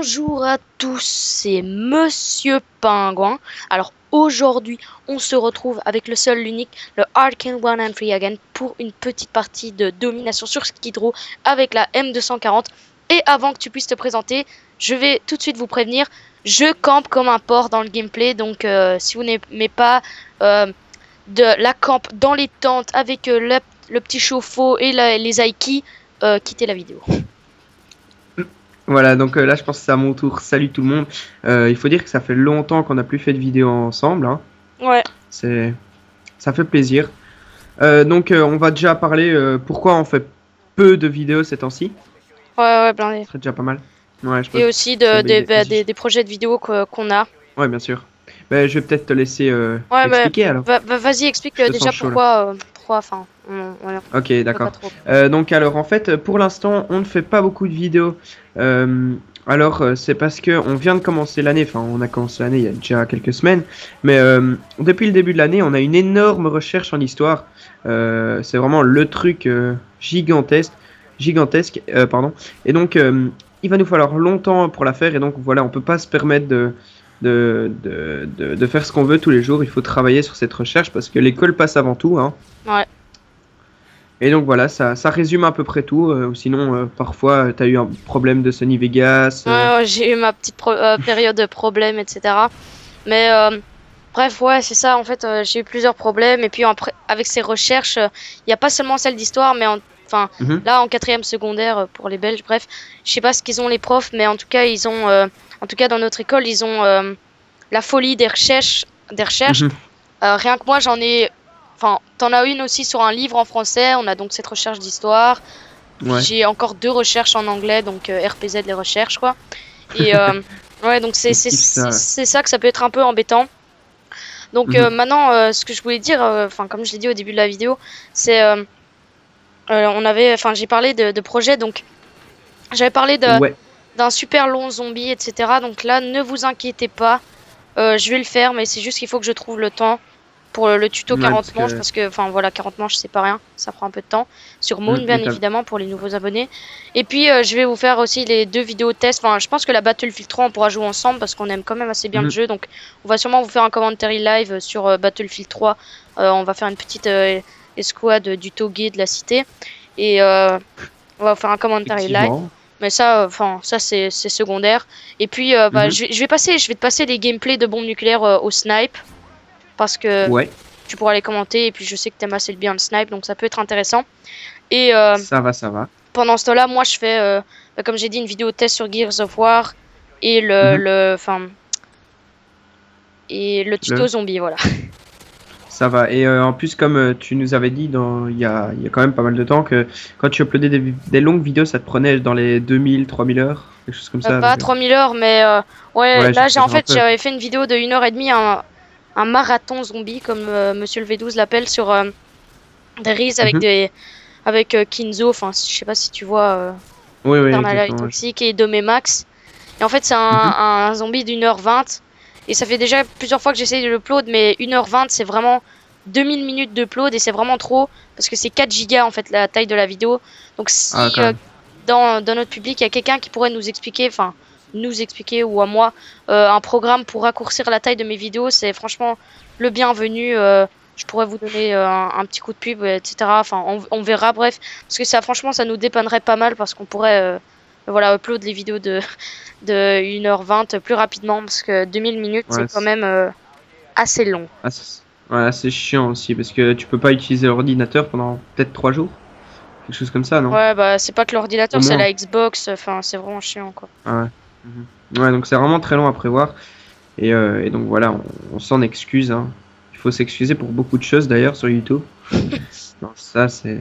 Bonjour à tous, c'est Monsieur Pingouin. Alors aujourd'hui, on se retrouve avec le seul, l'unique, le Arcane One and Free Again pour une petite partie de domination sur Skid Row avec la M240. Et avant que tu puisses te présenter, je vais tout de suite vous prévenir, je campe comme un porc dans le gameplay. Donc si vous n'aimez pas de la camp dans les tentes avec le petit chauffe-eau et les aiki, quittez la vidéo. Voilà, donc là je pense que c'est à mon tour. Salut tout le monde. Il faut dire que ça fait longtemps qu'on n'a plus fait de vidéo ensemble. Hein. Ouais. Ça fait plaisir. Donc on va déjà parler pourquoi on fait peu de vidéos ces temps-ci. Ouais, blindé. Ce serait déjà pas mal. Ouais, je pense. Et aussi des projets de vidéos qu'on a. Ouais, bien sûr. Ben, je vais peut-être te laisser Ouais, expliquer alors. Vas-y, explique Je te déjà sens chaud, pourquoi, enfin, Ok, d'accord. pas trop. Donc alors en fait, pour l'instant, on ne fait pas beaucoup de vidéos. C'est parce que on vient de commencer l'année. Enfin, on a commencé l'année il y a déjà quelques semaines. Mais depuis le début de l'année, on a une énorme recherche en histoire. C'est vraiment le truc gigantesque, pardon. Et donc, il va nous falloir longtemps pour la faire. Et donc voilà, on peut pas se permettre de faire ce qu'on veut tous les jours. Il faut travailler sur cette recherche parce que l'école passe avant tout, hein. Ouais. Et donc voilà, ça résume à peu près tout. Sinon, parfois, tu as eu un problème de Sony Vegas. Ouais, j'ai eu ma petite période de problèmes, etc. Mais bref, ouais, c'est ça. En fait, j'ai eu plusieurs problèmes. Et puis après, avec ces recherches, il n'y a pas seulement celle d'histoire, mais enfin, là, en quatrième secondaire pour les Belges. Bref, je sais pas ce qu'ils ont les profs, mais en tout cas, ils ont, en tout cas dans notre école, ils ont la folie des recherches. Rien que moi, j'en ai. Enfin, t'en as une aussi sur un livre en français. On a donc cette recherche d'histoire. Ouais. J'ai encore 2 recherches en anglais, donc RPZ les recherches quoi. Et ouais, donc c'est ça que ça peut être un peu embêtant. Donc maintenant, ce que je voulais dire, enfin comme je l'ai dit au début de la vidéo, c'est j'ai parlé de projets, donc j'avais parlé d'un super long zombie, etc. Donc là, ne vous inquiétez pas, je vais le faire, mais c'est juste qu'il faut que je trouve le temps pour le tuto 40 manches parce que enfin voilà, 40 manches c'est pas rien, ça prend un peu de temps sur Moon bien évidemment pour les nouveaux abonnés. Et puis je vais vous faire aussi les 2 vidéos tests. Enfin, je pense que la Battlefield 3 on pourra jouer ensemble parce qu'on aime quand même assez bien le jeu, donc on va sûrement vous faire un commentary live sur Battlefield 3. On va faire une petite escouade du Tauguet de la cité et on va faire un commentary live. Mais ça, enfin, ça c'est secondaire. Et puis, je vais te passer les gameplays de bombes nucléaires au snipe. Parce que tu pourras les commenter. Et puis, je sais que t'aimes assez bien le snipe. Donc, ça peut être intéressant. Et ça va. Pendant ce temps-là, moi, je fais, comme j'ai dit, une vidéo test sur Gears of War. Et le tuto zombie, voilà. Ça va. Et en plus, comme tu nous avais dit il y a quand même pas mal de temps que quand tu uploadais des longues vidéos, ça te prenait dans les 2000, 3000 heures, quelque chose comme ça. Pas 3000 heures, mais ouais, là, j'avais fait une vidéo de 1h30, un marathon zombie, comme Monsieur le V12 l'appelle, sur des Reese avec Kinzo. Enfin, je sais pas si tu vois Thermalite Toxique et Domemax. Et en fait, c'est un zombie d'1h20. Et ça fait déjà plusieurs fois que j'essaye de l'upload, mais 1h20, c'est vraiment 2000 minutes d'upload et c'est vraiment trop parce que c'est 4 gigas en fait la taille de la vidéo. Donc si dans notre public, il y a quelqu'un qui pourrait nous expliquer, ou à moi, un programme pour raccourcir la taille de mes vidéos, c'est franchement le bienvenu. Je pourrais vous donner un petit coup de pub, etc. Enfin, on verra, bref. Parce que ça, franchement, ça nous dépannerait pas mal parce qu'on pourrait upload les vidéos de 1h20 plus rapidement parce que 2000 minutes, c'est quand même assez long. C'est chiant aussi parce que tu peux pas utiliser l'ordinateur pendant peut-être 3 jours. Quelque chose comme ça, non? Ouais, bah c'est pas que l'ordinateur, c'est la Xbox, enfin c'est vraiment chiant quoi. Ouais, donc c'est vraiment très long à prévoir. Et donc voilà, on s'en excuse. Hein. Il faut s'excuser pour beaucoup de choses d'ailleurs sur YouTube. Non, ça c'était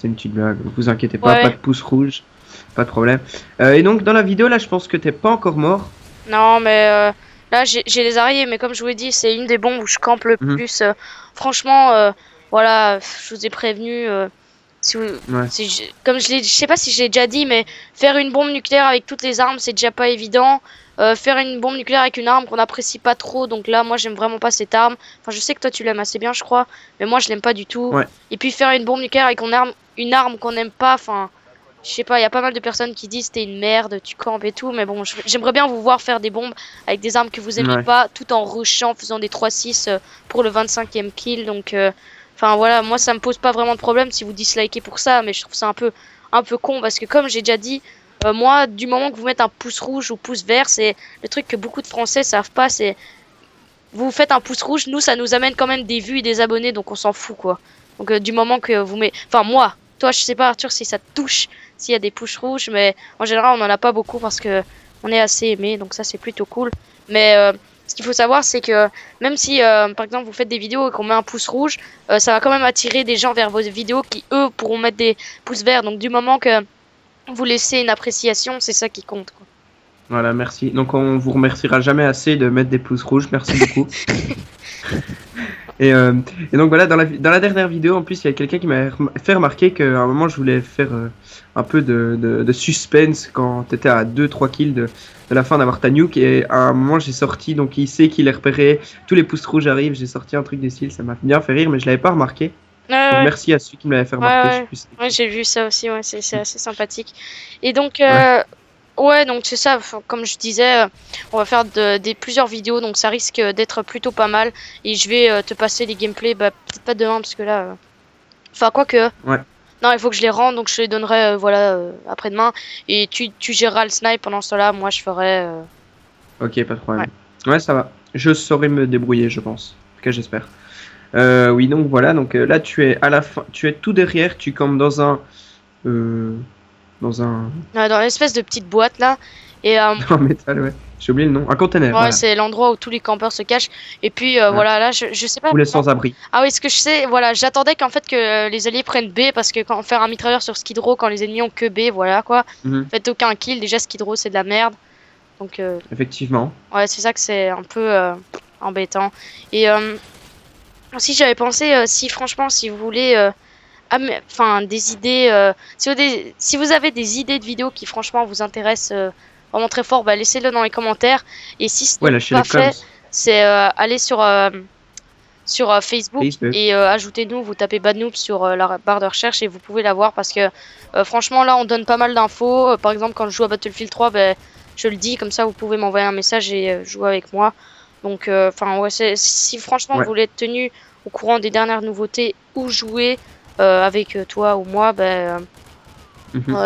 une petite blague. Ne vous inquiétez pas, pas de pouce rouge, pas de problème. Et donc dans la vidéo là, je pense que t'es pas encore mort. Non, mais là j'ai les araignées, mais comme je vous l'ai dit, c'est une des bombes où je campe le plus. Franchement, voilà, je vous ai prévenu. Comme je sais pas si j'ai déjà dit, mais faire une bombe nucléaire avec toutes les armes, c'est déjà pas évident. Faire une bombe nucléaire avec une arme qu'on apprécie pas trop, donc là, moi, j'aime vraiment pas cette arme. Enfin, je sais que toi, tu l'aimes assez bien, je crois, mais moi, je l'aime pas du tout. Et puis faire une bombe nucléaire avec une arme qu'on n'aime pas, enfin, je sais pas, il y a pas mal de personnes qui disent t'es une merde, tu campes et tout, mais bon, j'aimerais bien vous voir faire des bombes avec des armes que vous aimez pas, tout en rushant, faisant des 3-6 pour le 25e kill. Donc, enfin voilà, moi ça me pose pas vraiment de problème si vous dislikez pour ça, mais je trouve ça un peu con parce que comme j'ai déjà dit, moi, du moment que vous mettez un pouce rouge ou pouce vert, c'est le truc que beaucoup de Français savent pas, c'est vous faites un pouce rouge, nous ça nous amène quand même des vues et des abonnés, donc on s'en fout quoi. Donc du moment que vous mettez, enfin moi, toi je sais pas Arthur si ça te touche, s'il y a des pouces rouges, mais en général on en a pas beaucoup parce que on est assez aimé, donc ça c'est plutôt cool. Mais ce qu'il faut savoir c'est que même si par exemple vous faites des vidéos et qu'on met un pouce rouge, ça va quand même attirer des gens vers vos vidéos qui eux pourront mettre des pouces verts. Donc du moment que vous laissez une appréciation, c'est ça qui compte quoi. Voilà, merci. Donc on vous remerciera jamais assez de mettre des pouces rouges, merci beaucoup. Et donc voilà, dans la dernière vidéo, en plus, il y a quelqu'un qui m'a fait remarquer qu'à un moment, je voulais faire un peu de suspense quand t'étais à 2-3 kills de la fin d'avoir ta nuke. Et à un moment, j'ai sorti, donc il sait qu'il est repéré, tous les pouces rouges arrivent, j'ai sorti un truc des styles, ça m'a bien fait rire, mais je l'avais pas remarqué. Donc merci à celui qui me l'avait fait remarquer. Ouais, j'ai vu ça aussi, ouais, c'est assez sympathique. Et donc, ouais, donc c'est ça, comme je disais, on va faire plusieurs vidéos, donc ça risque d'être plutôt pas mal. Et je vais te passer les gameplays, bah peut-être pas demain, parce que là... Enfin, quoique... Ouais. Non, il faut que je les rende, donc je les donnerai, voilà, après-demain. Et tu géreras le snipe pendant ce temps-là, moi je ferai... Ok, pas de problème. Ouais, ça va. Je saurai me débrouiller, je pense. En tout cas, j'espère. Oui, donc voilà, donc là tu es à la fin, tu es tout derrière, tu campes dans un... dans l'espèce de petite boîte là. Et en métal, ouais. J'ai oublié le nom. Un conteneur. Ouais, voilà. C'est l'endroit où tous les campeurs se cachent. Et puis voilà, là, je sais pas. Ou les sans-abri. Ah oui, ce que je sais, voilà, j'attendais qu'en fait que les alliés prennent B parce que quand faire un mitrailleur sur Skid Row quand les ennemis ont que B, voilà quoi. Faites aucun kill. Déjà Skid Row c'est de la merde. Donc. Effectivement. Ouais, c'est ça que c'est un peu embêtant. Et aussi j'avais pensé si franchement si vous voulez. Enfin, des idées. Si vous avez des idées de vidéos qui franchement vous intéressent vraiment très fort, bah, laissez-le dans les commentaires. Et si ce n'est pas fait, c'est aller sur Facebook et ajoutez-nous. Vous tapez Bad Noob sur la barre de recherche et vous pouvez la voir parce que franchement là on donne pas mal d'infos. Par exemple quand je joue à Battlefield 3, bah, je le dis comme ça vous pouvez m'envoyer un message et jouer avec moi. Donc enfin ouais, si franchement vous voulez être tenu au courant des dernières nouveautés ou jouer avec toi ou moi,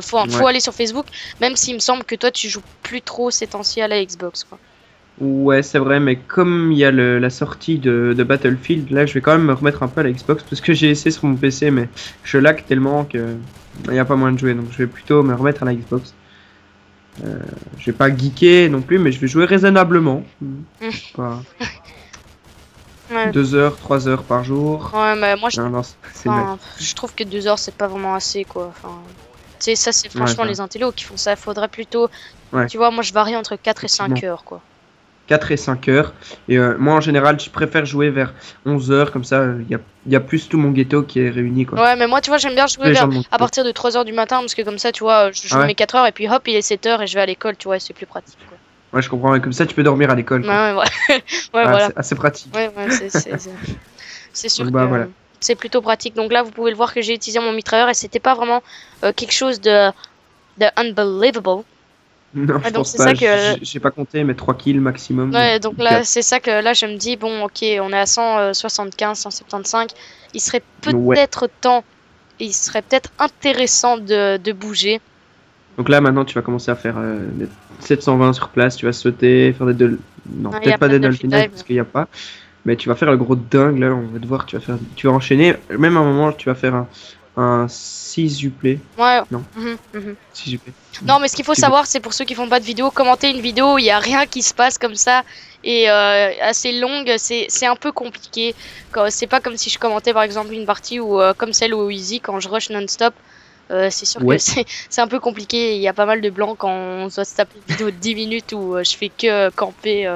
faut aller sur Facebook, même s'il me semble que toi tu joues plus trop ces temps-ci à la Xbox quoi. Ouais, c'est vrai, mais comme il y a la sortie de Battlefield, là je vais quand même me remettre un peu à la Xbox parce que j'ai essayé sur mon PC, mais je lag tellement que il n'y a pas moyen de jouer, donc je vais plutôt me remettre à la Xbox. Je vais pas geeker non plus, mais je vais jouer raisonnablement. Pas... 2 heures, 3 heures par jour. Ouais, mais moi je trouve que 2 heures c'est pas vraiment assez quoi. Enfin, ça c'est franchement les intellos qui font ça. Faudrait plutôt, tu vois, moi je varie entre 4 et 5 heures quoi. 4 et 5 heures. Et moi en général je préfère jouer vers 11 heures, comme ça il y a plus tout mon ghetto qui est réuni quoi. Ouais, mais moi tu vois j'aime bien jouer à partir de 3 heures du matin parce que comme ça tu vois je joue mes 4 heures et puis hop il est 7 heures et je vais à l'école, tu vois, c'est plus pratique quoi. Ouais, je comprends, et comme ça tu peux dormir à l'école. Ouais, voilà. C'est assez pratique. Ouais, c'est sûr que voilà. C'est plutôt pratique. Donc là, vous pouvez le voir que j'ai utilisé mon mitrailleur et c'était pas vraiment quelque chose de unbelievable. Non, je pense pas. J'ai pas compté, mais 3 kills maximum. Ouais, donc là, c'est ça que là, je me dis, bon, ok, on est à 175, 175. Il serait peut-être temps, il serait peut-être intéressant de bouger. Donc là, maintenant, tu vas commencer à faire 720 sur place, tu vas sauter, faire des... Non, peut-être pas des dolphin dive parce qu'il n'y a pas. Mais tu vas faire le gros dingue, là, on va te voir, tu vas enchaîner. Même à un moment, tu vas faire un 6 uplay. Ouais. Non. 6 uplay. Non, mais ce qu'il faut savoir, c'est pour ceux qui font pas de vidéo, commenter une vidéo où il n'y a rien qui se passe comme ça et assez longue, c'est un peu compliqué. C'est pas comme si je commentais par exemple une partie où, comme celle où Easy, quand je rush non-stop. C'est sûr que c'est un peu compliqué. Il y a pas mal de blancs quand on doit se taper une vidéo de 10 minutes où je fais que camper.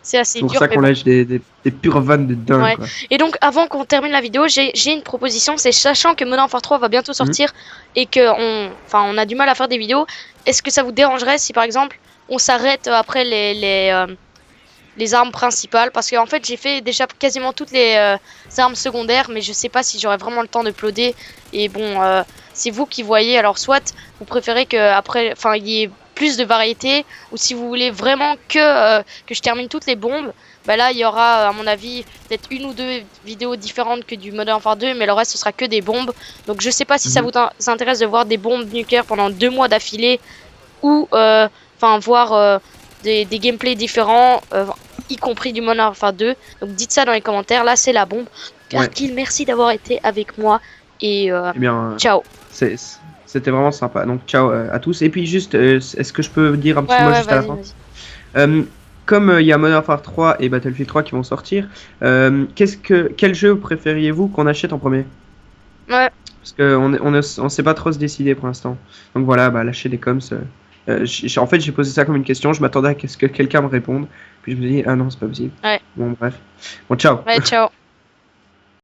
C'est assez dur. C'est pour ça qu'on lâche des pures vannes de dingue. Quoi. Et donc, avant qu'on termine la vidéo, j'ai une proposition. C'est sachant que Modern Warfare 3 va bientôt sortir et qu'on on a du mal à faire des vidéos. Est-ce que ça vous dérangerait si par exemple on s'arrête après les armes principales? Parce qu'en fait, j'ai fait déjà quasiment toutes les armes secondaires, mais je sais pas si j'aurai vraiment le temps de uploader. Et bon. c'est vous qui voyez. Alors soit vous préférez que après, enfin, il y ait plus de variété, ou si vous voulez vraiment que je termine toutes les bombes, bah là il y aura à mon avis peut-être 1 ou 2 vidéos différentes que du Modern Warfare 2, mais le reste ce sera que des bombes. Donc je sais pas si ça vous intéresse de voir des bombes nucléaires pendant 2 mois d'affilée, ou enfin voir des gameplays différents, y compris du Modern Warfare 2. Donc dites ça dans les commentaires. Là c'est la bombe. Arkil, merci d'avoir été avec moi et Eh bien, ciao. C'était vraiment sympa. Donc ciao à tous. Et puis juste, est-ce que je peux dire un petit mot juste à la fin? Comme il y a Modern Warfare 3 et Battlefield 3 qui vont sortir, quel jeu préfériez-vous qu'on achète en premier? Ouais. Parce qu'on sait pas trop se décider pour l'instant. Donc voilà, bah lâchez des coms. En fait, j'ai posé ça comme une question. Je m'attendais à ce que quelqu'un me réponde. Puis je me dis, ah non, c'est pas possible. Ouais. Bon, bref. Bon, ciao. Ouais, ciao.